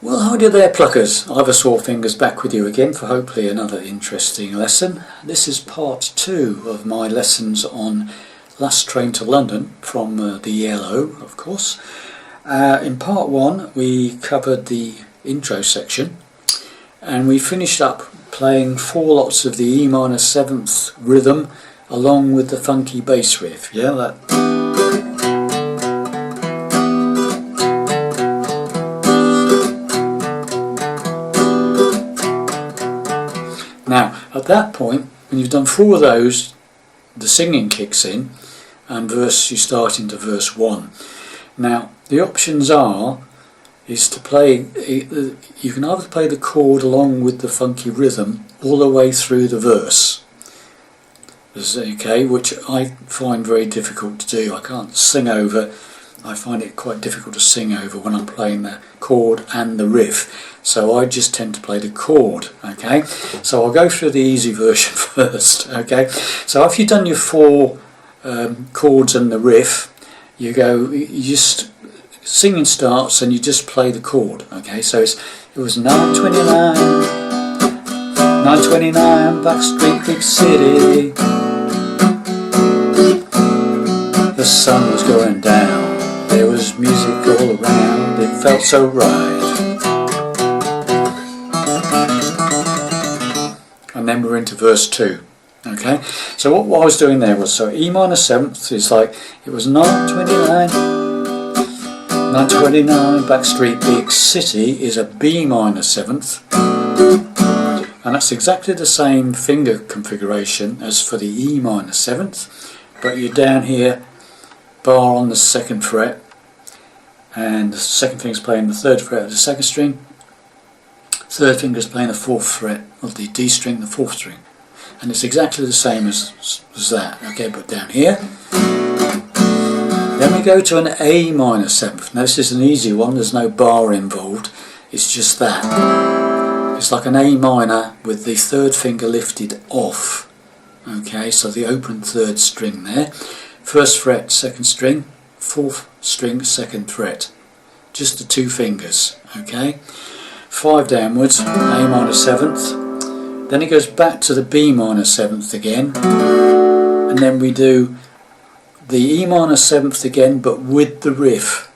Well, hi there pluckers, Ivor Sore Fingers back with you again for hopefully another interesting lesson. This is part 2 of my lessons on Last Train to London from the ELO, of course. In part 1 we covered the intro section and we finished up playing 4 lots of the E minor 7th rhythm along with the funky bass riff. Yeah, that. Now, at that point, when you've done 4 of those, the singing kicks in and you start into verse 1. Now, the options is to play, you can either play the chord along with the funky rhythm all the way through the verse, okay, which I find very difficult to do. I can't sing over, I find it quite difficult to sing over when I'm playing the chord and the riff. So I just tend to play the chord, okay? So I'll go through the easy version first, okay? So after you've done your 4 chords and the riff, you just, singing starts and you just play the chord, okay? So it was 929 Backstreet Big City. The sun was going down, there was music all around, it felt so right. And then we're into verse 2. Okay, so what I was doing there was, so E minor 7th is like, it was 929 Backstreet Big City is a B minor 7th, and that's exactly the same finger configuration as for the E minor 7th, but you're down here, bar on the 2nd fret, and the 2nd finger's playing the 3rd fret of the 2nd string, 3rd finger's playing the 4th fret of the D string, the 4th string, and it's exactly the same as that. Okay, but down here, then we go to an A minor 7th. Now this is an easy one, there's no bar involved, it's just that. It's like an A minor with the 3rd finger lifted off. Okay, so the open 3rd string there, 1st fret 2nd string, 4th string 2nd fret, just the 2 fingers. Okay, 5 downwards, A minor 7th, then it goes back to the B minor 7th again, and then we do the E minor 7th again but with the riff,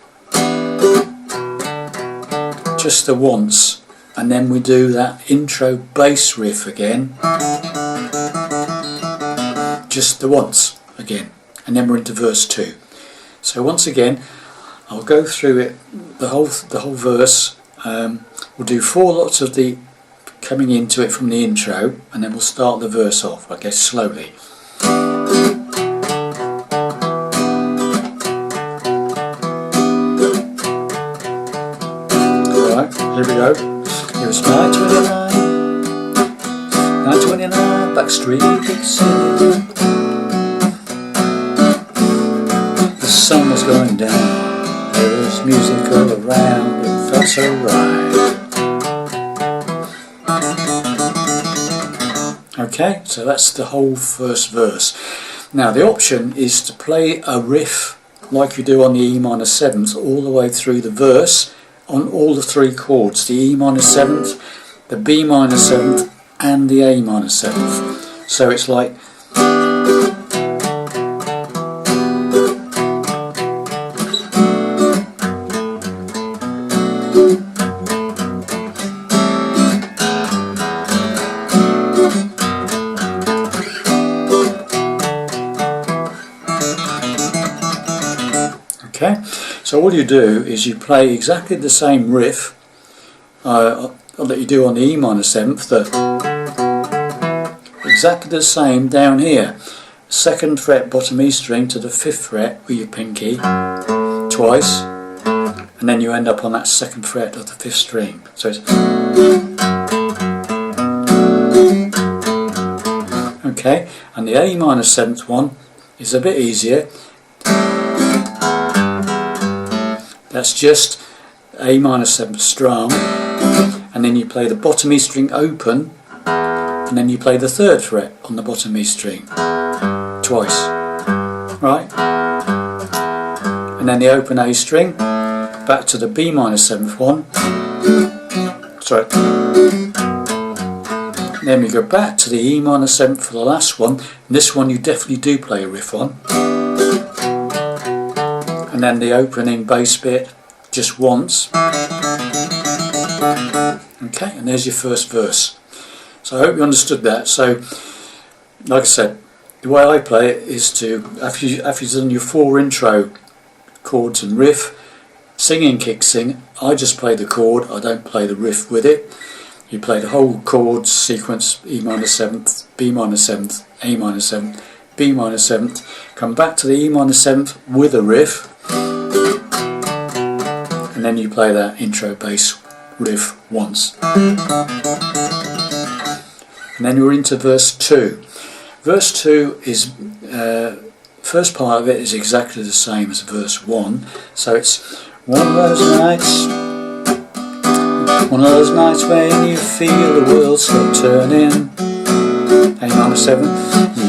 just the once, and then we do that intro bass riff again, just the once again, and then we're into verse 2. So once again, I'll go through it, the whole verse. We'll do 4 lots of the coming into it from the intro, and then we'll start the verse off, I guess, slowly. Alright, here we go. It was 929 Backstreet Big City. The sun was going down, there was music all around, it felt so right. Okay, so that's the whole first verse. Now the option is to play a riff like you do on the E minor 7th all the way through the verse on all the 3 chords, the E minor 7th, the B minor 7th and the A minor 7th. So it's like okay, so all you do is you play exactly the same riff that you do on the E minor 7th, exactly the same down here. 2nd fret bottom E string to the 5th fret with your pinky twice, and then you end up on that 2nd fret of the 5th string. So it's okay, and the A minor 7th one is a bit easier. That's just A minor 7th strum, and then you play the bottom E string open, and then you play the 3rd fret on the bottom E string twice, right? And then the open A string, back to the B minor 7th one, sorry. Then we go back to the E minor 7th for the last one, and this one you definitely do play a riff on. And then the opening bass bit just once. Okay, and there's your first verse. So I hope you understood that. So, like I said, the way I play it is to, after you've done your 4 intro chords and riff, singing kicks in, I just play the chord, I don't play the riff with it. You play the whole chord sequence, E minor 7th, B minor 7th, A minor 7th, B minor 7th, come back to the E minor 7th with a riff, and then you play that intro bass riff once. And then you're into verse 2. Verse 2 is, first part of it is exactly the same as verse 1, so it's one of those nights when you feel the world stop turning. A minor 7,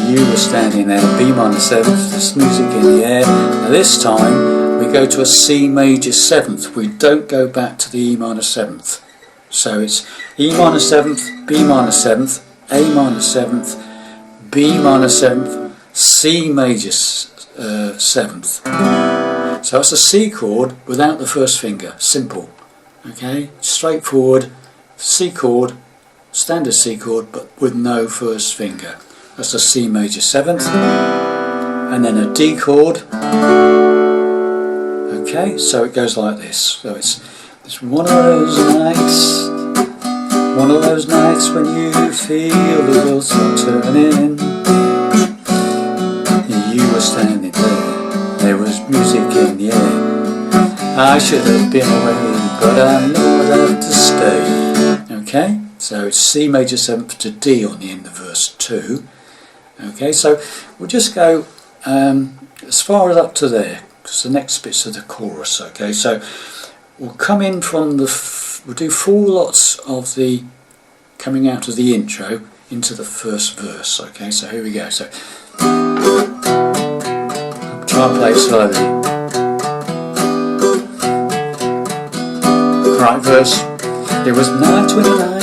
you were standing there. B minor 7, there's music in the air. Now this time we go to a C major 7th. We don't go back to the E minor 7th. So it's E minor 7th, B minor 7th, A minor 7th, B minor 7th, C major 7th. So it's a C chord without the first finger. Simple. Okay, straightforward C chord, standard C chord, but with no first finger. That's a C major 7th, and then a D chord. Okay, so it goes like this. So it's one of those nights when you feel the world start turning. You were standing there, there was music in the air. I should have been away, but I know I'd have to stay. Okay, so it's C major 7th to D on the end of verse 2. Okay, so we'll just go as far as up to there, because the next bit's of the chorus. Okay, so we'll come in from we'll do 4 lots of the coming out of the intro into the first verse. Okay, so here we go. So I'll try and play it slowly. Right verse. There was 9:29,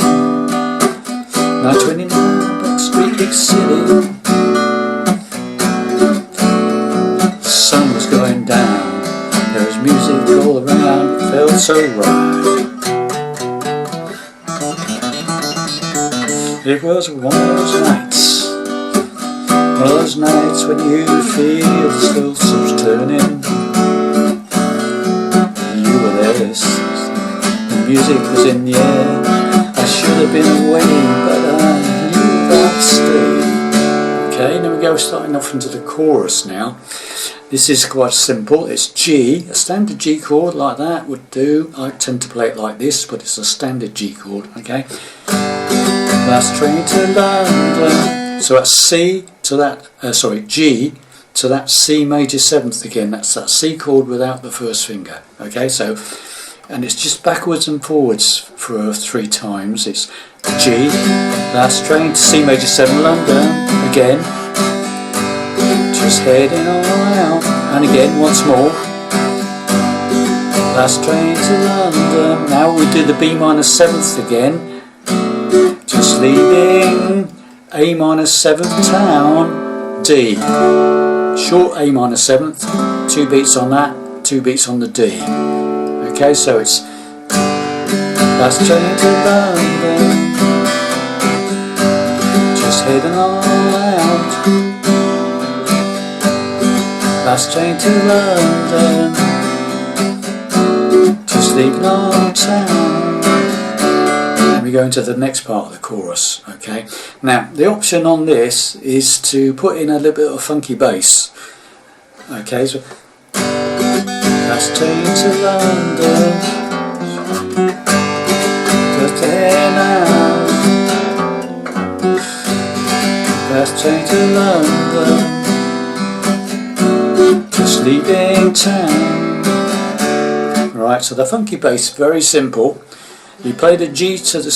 9:29, Backstreet Big City. The sun was going down, there was music all around, it felt so right. It was one of those nights when you feel the slow steps turning. You were there. Music was in the air. I should have been away, but I knew I'd stay. Okay, now we go starting off into the chorus now. This is quite simple. It's G, a standard G chord like that would do. I tend to play it like this, but it's a standard G chord. Okay. Last train to London. So that's C to that. G to that C major 7th again. That's that C chord without the first finger. Okay, so. And it's just backwards and forwards for 3 times. It's G, last train to C major 7 London, again, just heading on out, and again once more, last train to London. Now we do the B minor 7th again, just leaving A minor 7th town, D, short A minor 7th, 2 beats on that, 2 beats on the D. Okay, so it's last train to London, just heading all out. Last train to London, just leaving old town. And we go into the next part of the chorus. Okay, now the option on this is to put in a little bit of funky bass. Okay, so. Last train to London, just there now. Last train to London, just leaving town. Right, so the funky bass, very simple. You play the G to the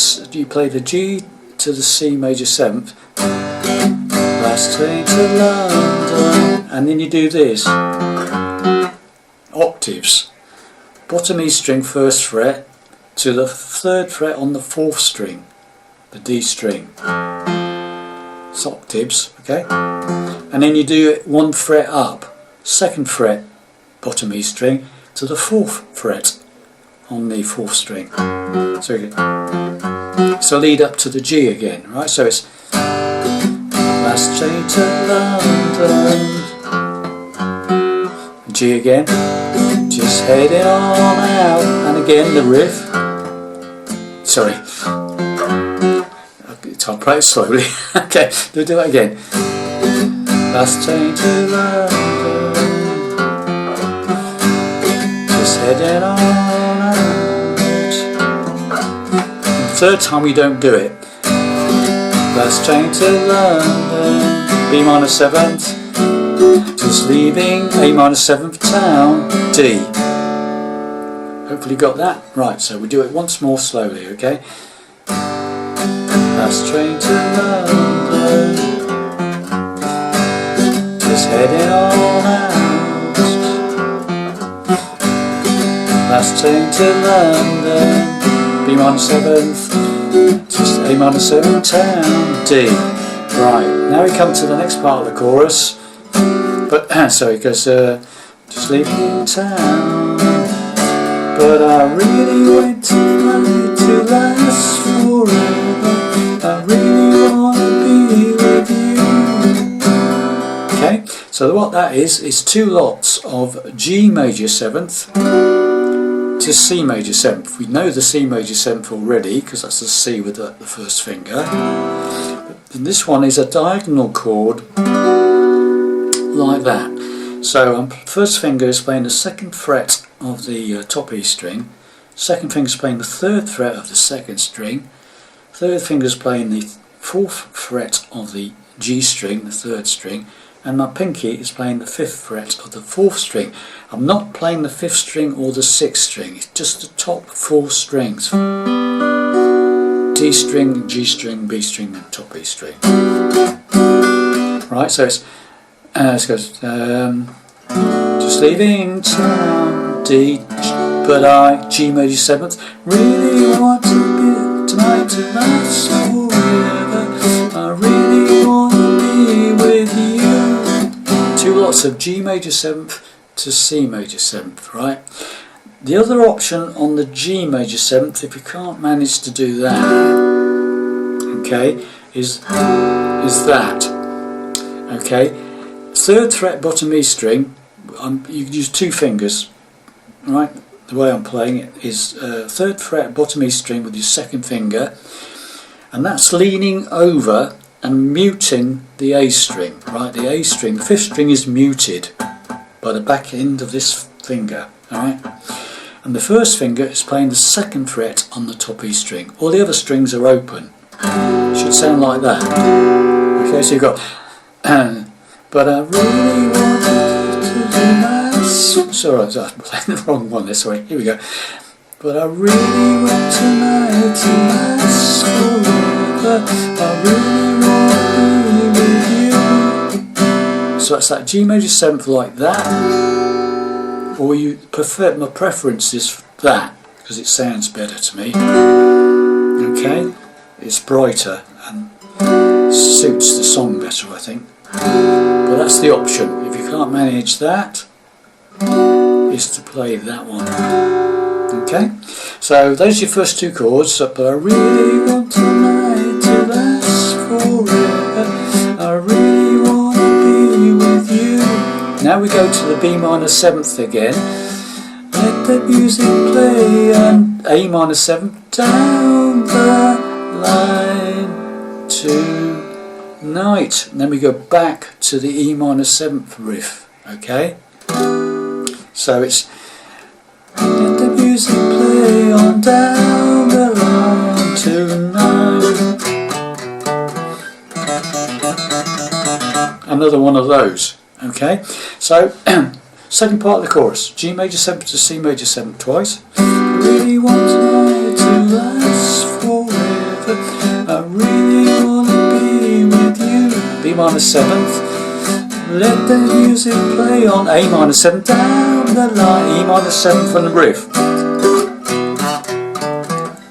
C major 7th. Last train to London, and then you do this. Octaves, bottom E string 1st fret, to the 3rd fret on the 4th string, the D string. It's octaves, okay? And then you do it 1 fret up, 2nd fret bottom E string to the 4th fret on the 4th string. So it's a lead up to the G again, right? So it's last train to London, G again, just heading on out, and again the riff. Sorry, I'll play it slowly. Okay, do that again. Last train to London, just heading on out. And the 3rd time we don't do it. Last train to London, B minor 7th, just leaving A minor 7th town, D. Hopefully you got that right. So we do it once more slowly, okay? Last train to London, just heading on out. Last train to London, B minor 7th, just A minor 7 town, D. Right, now we come to the next part of the chorus. But so it goes, just leaving town, but I really want tonight to last forever. I really want to be with you. Okay, so what that is 2 lots of G major 7th to C major 7th. We know the C major 7th already because that's the C with the 1st finger. And this one is a diagonal chord like that. So 1st finger is playing the 2nd fret of the top E string, 2nd finger is playing the 3rd fret of the 2nd string, 3rd finger is playing the 4th fret of the G string, the 3rd string, and my pinky is playing the 5th fret of the 4th string. I'm not playing the 5th string or the 6th string, it's just the top 4 strings. D string, G string, B string and top E string. Right, so it's it goes, just leaving town, D, but I, G major 7th, really want to be tonight to last forever. I really want to be with you. 2 lots of G major 7th to C major 7th, right? The other option on the G major 7th, if you can't manage to do that, okay, is that, okay? 3rd fret bottom E string, you use 2 fingers, right? The way I'm playing it is 3rd fret bottom E string with your 2nd finger, and that's leaning over and muting the A string, right? The A string, the 5th string is muted by the back end of this finger, alright? And the 1st finger is playing the 2nd fret on the top E string. All the other strings are open. It should sound like that. Okay, so you've got but I really wanted to be nice. Sorry, I'm playing the wrong one there, sorry. Here we go. But I really want tonight to last forever. I really want to be with you. So that's that G major 7th like that. Or you prefer, my preference is that, because it sounds better to me. Okay? It's brighter and suits the song better, I think. But that's the option. If you can't manage that, is to play that one. Okay, so those are your first 2 chords. But I really want tonight to last forever. I really want to be with you. Now we go to the B minor 7th again. Let the music play and A minor 7th down the line tonight. And then we go back to the E minor 7th riff. Okay, so it's let the music play on down the line tonight. Another one of those. Okay, so second part of the chorus, G major 7th to C major 7th twice. I really want tonight to last forever. I really want to be with you. B minor 7th. Let the music play on A minor 7th down the line, E minor 7th from the riff.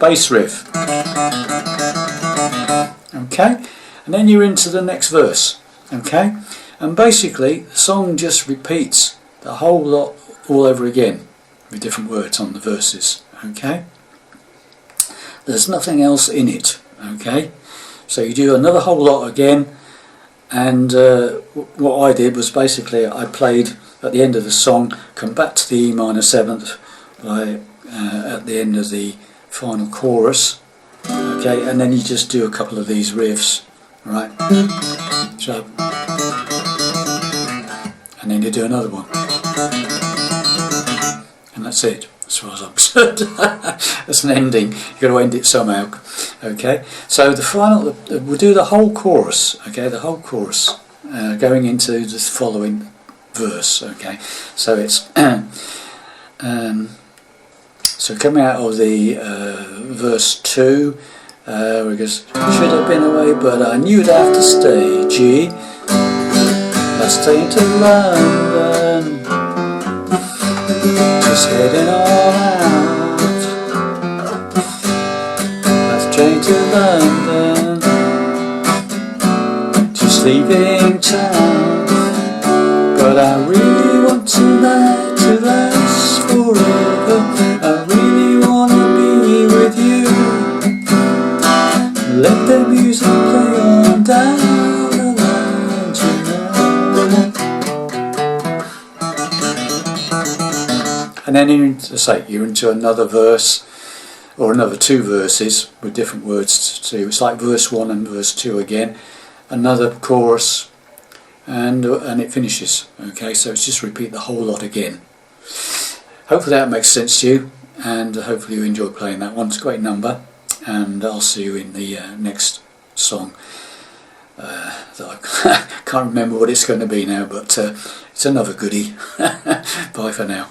bass riff. Okay, and then you're into the next verse. Okay, and basically the song just repeats the whole lot all over again with different words on the verses. Okay, there's nothing else in it. Okay, so you do another whole lot again, and what I did was basically I played at the end of the song, come back to the E minor 7th at the end of the final chorus. Okay, and then you just do a couple of these riffs, right? So, and then you do another one, and that's it. As far as I'm concerned, that's an ending. You've got to end it somehow. Okay, so the final, we'll do the whole chorus. Okay, the whole chorus going into the following verse. Okay, so it's so coming out of the verse 2, where it goes, should have been away, but I knew I'd have to stay. G, let's stay to London. Just heading all out. Last train to London. Just leaving town. But I really want tonight to last forever. I really want to be with you. Let the music play on down the line tonight. And then you're into another verse, or another 2 verses with different words too. It's like verse 1 and verse 2 again, another chorus, and it finishes. Okay, so it's just repeat the whole lot again. Hopefully that makes sense to you, and hopefully you enjoy playing that one. It's a great number, and I'll see you in the next song. That I can't remember what it's going to be now, but it's another goodie. Bye for now.